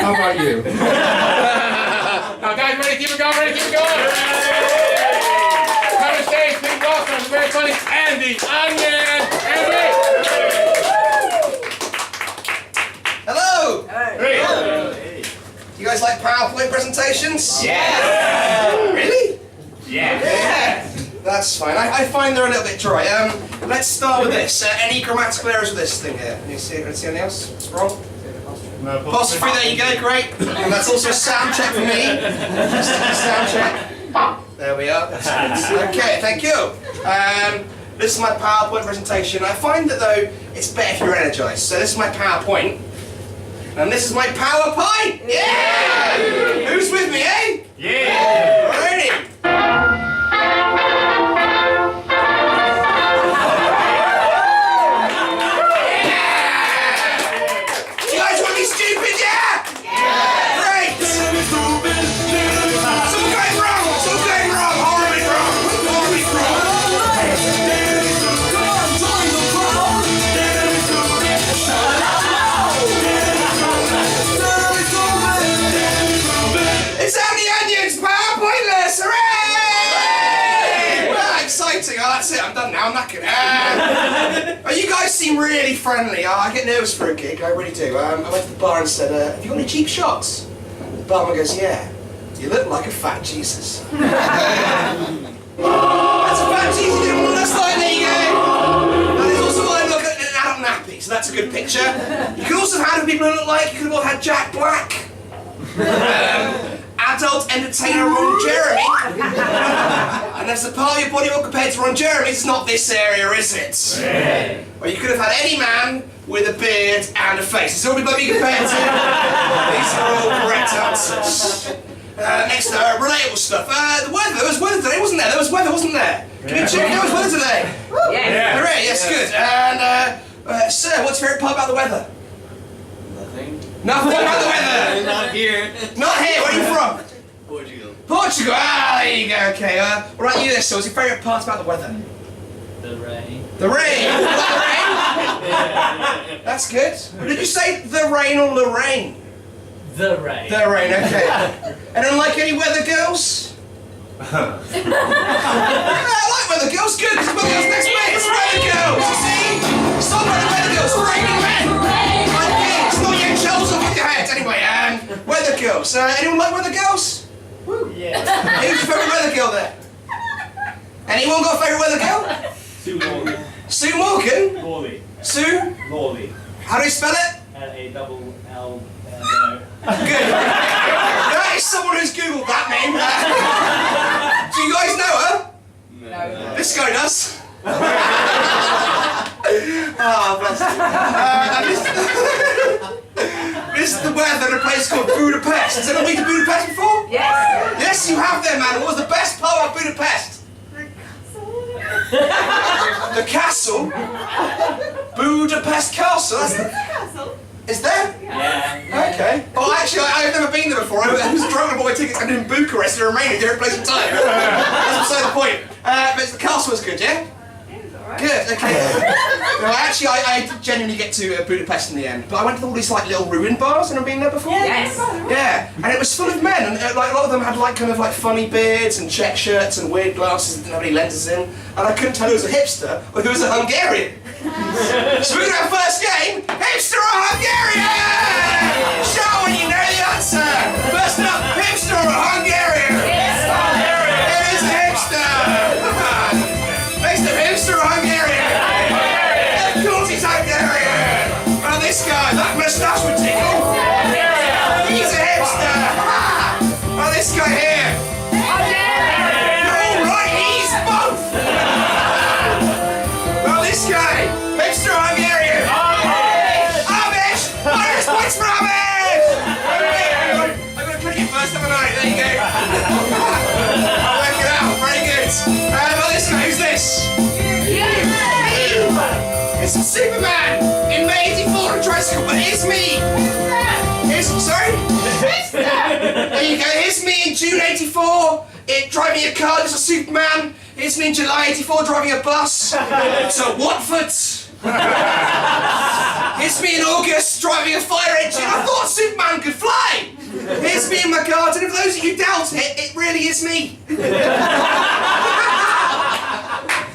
How about you? Now guys, ready? Keep it going, ready? Keep it going! Come on stage, please welcome the very funny Andy Onion! Andy! Hello! Hey! You guys like PowerPoint presentations? Yeah! Really? Yeah! That's fine. I find they're a little bit dry. Let's start with this. Any grammatical errors with this thing here? Can you see anything else? What's wrong? No, Apostrophe, there you go, great. And that's also a sound check for me. Just a sound check. There we are. Okay, thank you. This is my PowerPoint presentation. I find that though, it's better if you're energized. So this is my PowerPoint. And this is my PowerPoint! Yeah! Who's with me, eh? Yeah! Alrighty. That's it, I'm done now, I'm knackered. You guys seem really friendly. I get nervous for a gig, I really do. I went to the bar and said, have you got any cheap shots? The barman goes, yeah. You look like a fat Jesus. That's a fat Jesus, you didn't want that slide, there you go. That is also what I look at in an adult nappy, so that's a good picture. You could also have had people who look like, you could have all had Jack Black. Adult entertainer Ron Jeremy. And as a part of your body well compared to Ron Jeremy, it's not this area, is it? Yeah. Well, you could have had any man with a beard and a face. It's all we've got to be compared to. These are all correct answers. Next, relatable stuff. The weather. There was weather today, wasn't there? There was weather, wasn't there? Can you check there was weather today? Yeah. Hooray, yes, good. And, sir, what's your favourite part about the weather? Nothing about the weather! Not here. Not here, where are you from? Portugal. Portugal, there you go, okay. What about you this, so what's your favourite part about the weather? The rain. The rain! You like the rain? That's good. Did you say the rain or Lorraine? The rain. The rain, okay. And don't like any weather girls? I like weather girls, good, because weather girls next week, it's weather girls, you see? It's not about the weather girls, raining men! It's not yet shells off your head. Anyway, weather girls. Anyone like weather girls? Woo. Yeah. Who's your favourite weather girl there? Anyone got a favourite weather girl? Sue Morgan. Sue Morgan? Lawley. Sue? Lawley. How do you spell it? L-A-double-L. Good. That is someone who's googled that name. Do you guys know her? No. This guy does. Ah, this is the weather in a place called Budapest. Has anyone been to Budapest before? Yes. Yes, you have there, man. What was the best part about Budapest? The castle. Budapest Castle. That's the castle. Is there? Yeah. Okay. Oh, actually, I've never been there before. I was drunk and bought my tickets and in Bucharest in Romania, different place and time. That's beside the point. But the castle was good, yeah? Good, okay. No, actually, I did genuinely get to Budapest in the end, but I went to all these like little ruin bars. Have you been there before? Yes. Yeah, and it was full of men, and like a lot of them had like kind of like funny beards and check shirts and weird glasses that didn't have any lenses in, and I couldn't tell who was a hipster or who was a Hungarian. So we're gonna have first game, hipster or Hungarian? Shout when you know the answer. First up, hipster or Hungarian? Yes. It is a hipster. Next up, hipster or Hungarian? Of course he's Hungarian. Well, this guy, that moustache would tickle. He's a hipster. Well, this guy here. You're all right, he's both. Well, this guy, hipster or Hungarian? Amish! Minus points for Amish! I'm going to click it first, haven't I? There you go. I'll work it out. Very good. Well, this guy, who's this? It's Superman in May '84 in tricycle, but it's me. Sorry? There you go. Here's me in June '84, driving a car. There's a Superman. Here's me in July '84, driving a bus to Watford. Here's me in August, driving a fire engine. I thought Superman could fly. you can doubt it, it really is me.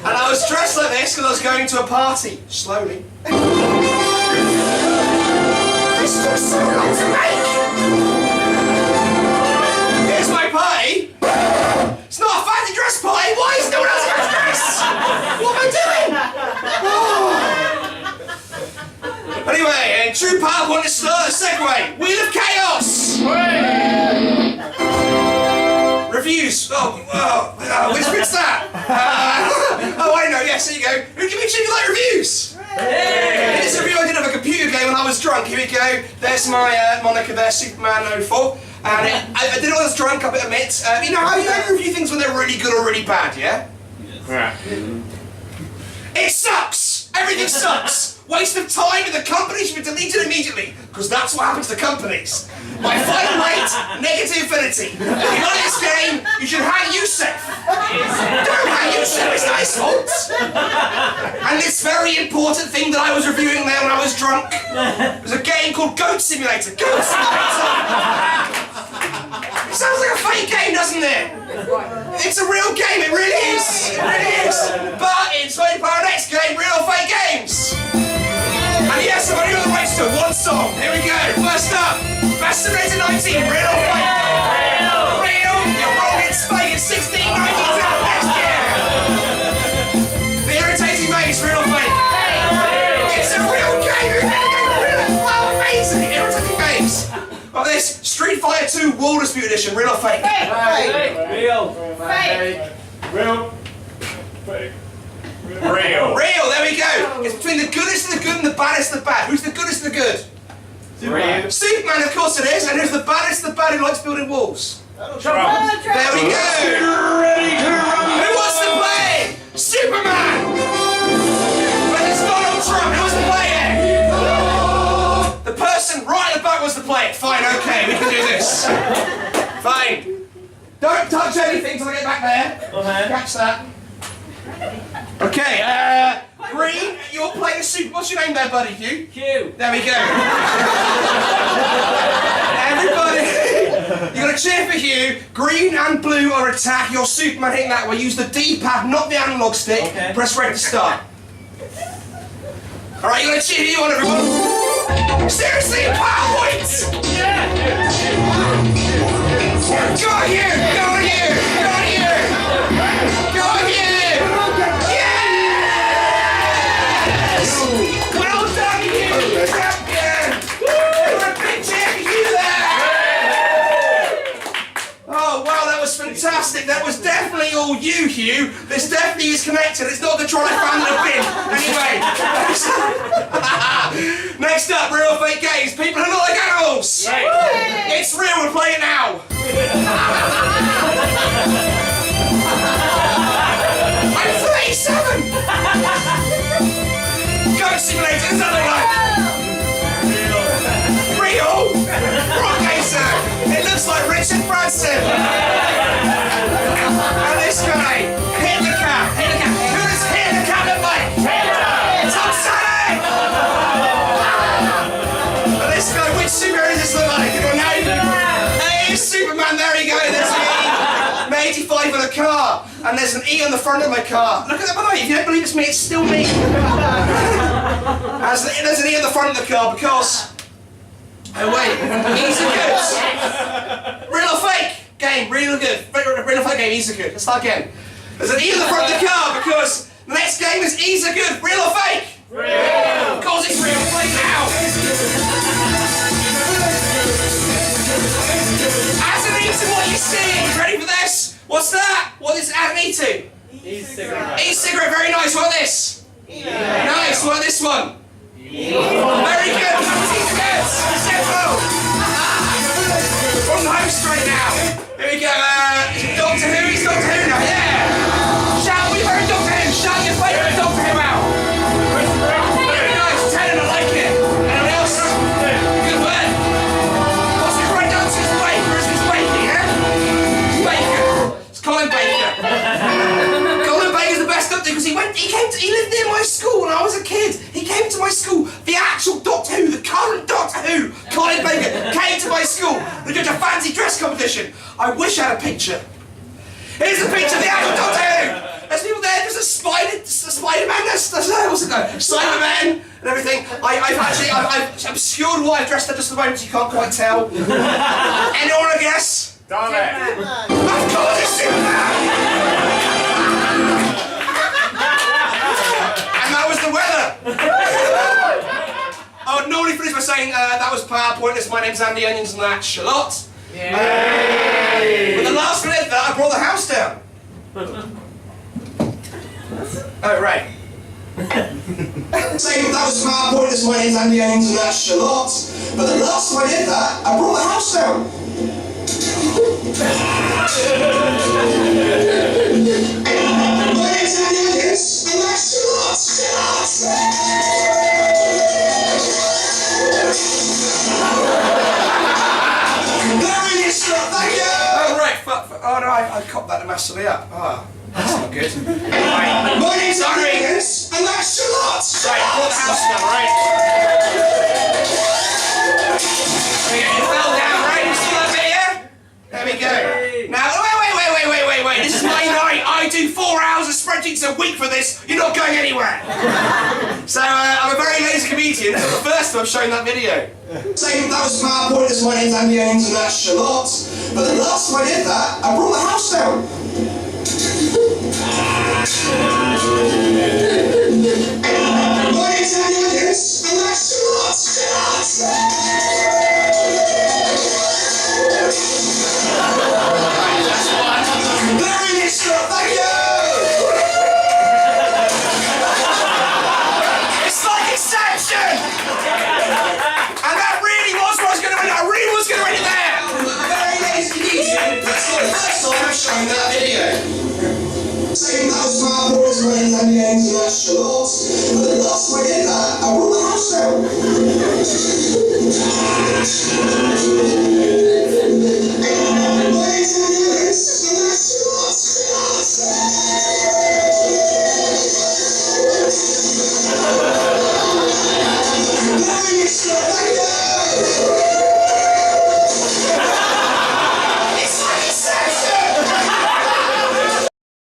And I was dressed like this because I was going to a party. Slowly. This took so long to make. Here's my party. It's not a fancy dress party. Why is no one else got a dress? What am I doing? Oh. Anyway, in true PowerPointless style, segue. Wheel of Chaos. Reviews. Which bit's that? Oh, I know. Yes, there you go. Who give me you like reviews? Here's a review I did of a computer game when I was drunk. Here we go. There's my moniker there, Superman 04. And I did it when I was drunk, I admit. You know how you review things when they're really good or really bad, yeah? Yeah. It sucks! Everything sucks! Waste of time and the company should be deleted immediately, because that's what happens to companies. My final rate, negative infinity. If you like this game, you should hang Yusuf. Don't hang Yusuf, it's not his fault. And this very important thing that I was reviewing there when I was drunk was a game called Goat Simulator. Goat Simulator! It sounds like a fake game, doesn't it? It's a real game, it really is. It really is. But it's made by our next game, Real or Fake Games. And yes, I've only got the rights to one song. Here we go. First up, Best Simulator 19, Real or Fake? Real. You're wrong, it's fake. It's 16, 19 out next year. The Irritating Maze, Real or Fake? It's a real game. You're going to go real. Wow, amazing. Irritating Maze. Oh, this Street Fighter 2 Wall Dispute Edition, Real or Fake? Real. Fake. Real. Fake. Real. Real, there we go. It's between the goodest of the good and the baddest of the bad. Who's the goodest of the good? Superman. Superman, of course it is. And who's the baddest of the bad who likes building walls? There we go. Who wants to play? Superman! But it's Donald Trump. Who wants to play it? The person right at the back wants to play it. Fine, okay, we can do this. Fine. Don't touch anything until I get back there. Okay. Catch that. Okay, Green, you're playing a super. What's your name there, buddy? Hugh? Q. There we go. Everybody, you're going to cheer for Hugh. Green and blue are attack. You're Superman hitting that way. Use the D-pad, not the analog stick. Okay. Press red to start. Alright, you're going to cheer Hugh on, everyone. Seriously, PowerPoint! Yeah. Go on, Hugh! Go on, Hugh! Go on, Hugh! Go on, Hugh! Yes! Well done, Hugh! Champion! You're a big cheer for you there! Oh, wow, that was fantastic. That was definitely all you, Hugh. This definitely is connected. It's not the trolley fan in a bin. Anyway. Next up, Real or Fake Games. People who look like animals. Right. It's real, we'll play it now. I'm 37! Goat Simulator, is that real? Okay, sir. It looks like Richard Branson. And this guy, hit the cat. Who does hit the cat look like? Tom Selleck! And this guy, which superhero does this look like? Hey, Superman, there you go. There's me. I'm 85 in a car. And there's an E on the front of my car. Look at that, by the way, if you don't believe it's me, it's still me. There's an E on the front of the car because... Oh wait, easy good. Real or fake game, real or good. Real or fake game, easy good. Let's start again. There's an E on the front of the car because the next game is easy good. Real or fake? Real. Of course it's real. Play now. Add an E to what you see. Ready for this? What's that? What is add an E to? E-cigarette. E-cigarette. Very nice. What this? Nice. What this one? Very good. Simple. From the home straight now. Here we go. Doctor Who. He's Doctor Who now. Yeah. Shout. We heard Doctor Who. Shout your favourite Doctor Who out. Very nice. 10 and I like it. Anyone else? Good word. What's the correct answer? It's Baker. It's Baker, yeah? Baker. It's Colin Baker. Colin Baker's the best Doctor because he lived near my school when I was a kid. He came to my school. The actual Doctor Who, the to judge a fancy dress competition. I wish I had a picture. Here's a picture of the actual Doctor Who. There's people there. There's a Spider-Man. What's it called? Cyberman and everything. I've obscured what I've dressed up just at the moment, so you can't quite tell. Anyone want to guess? Dominic. Of course it's Superman! And that was the weather! I would normally finish by saying that was PowerPointless, my name's Andy Onions and that's Charlotte. But the last minute that I brought the house down. Oh, right. Saying that was PowerPointless, my name's Andy Onions and that's Charlotte. But the last time I did that, I brought the house down. My name's Andy Onions and that's Charlotte. Very stuff, thank you! Oh, right, oh no, I copped that massively up. Oh, that's not good. Right. My name's Andy Onions and that's Charlotte. Right, brought the house down, right? It fell down, right? You see that bit, yeah? There we go. Now, wait. This is my night. I do 4 hours of spreadsheets a week for this. You're not going anywhere. So, I'm a very lazy comedian. This is the first time I've shown that video. Saying that was PowerPointless, my name's Andy Onions and that's Charlotte. But the last time I did that, I brought the house down. My name's Andy Onions and that's Charlotte. Very stuff, thank you! It's like Inception! And that really was what I was going to win. I really was going to win it there! I'm a very lazy comedian. That's not the first time I've shown that video. Saying that was PowerPointless, my name's Andy Onions and that's Charlotte.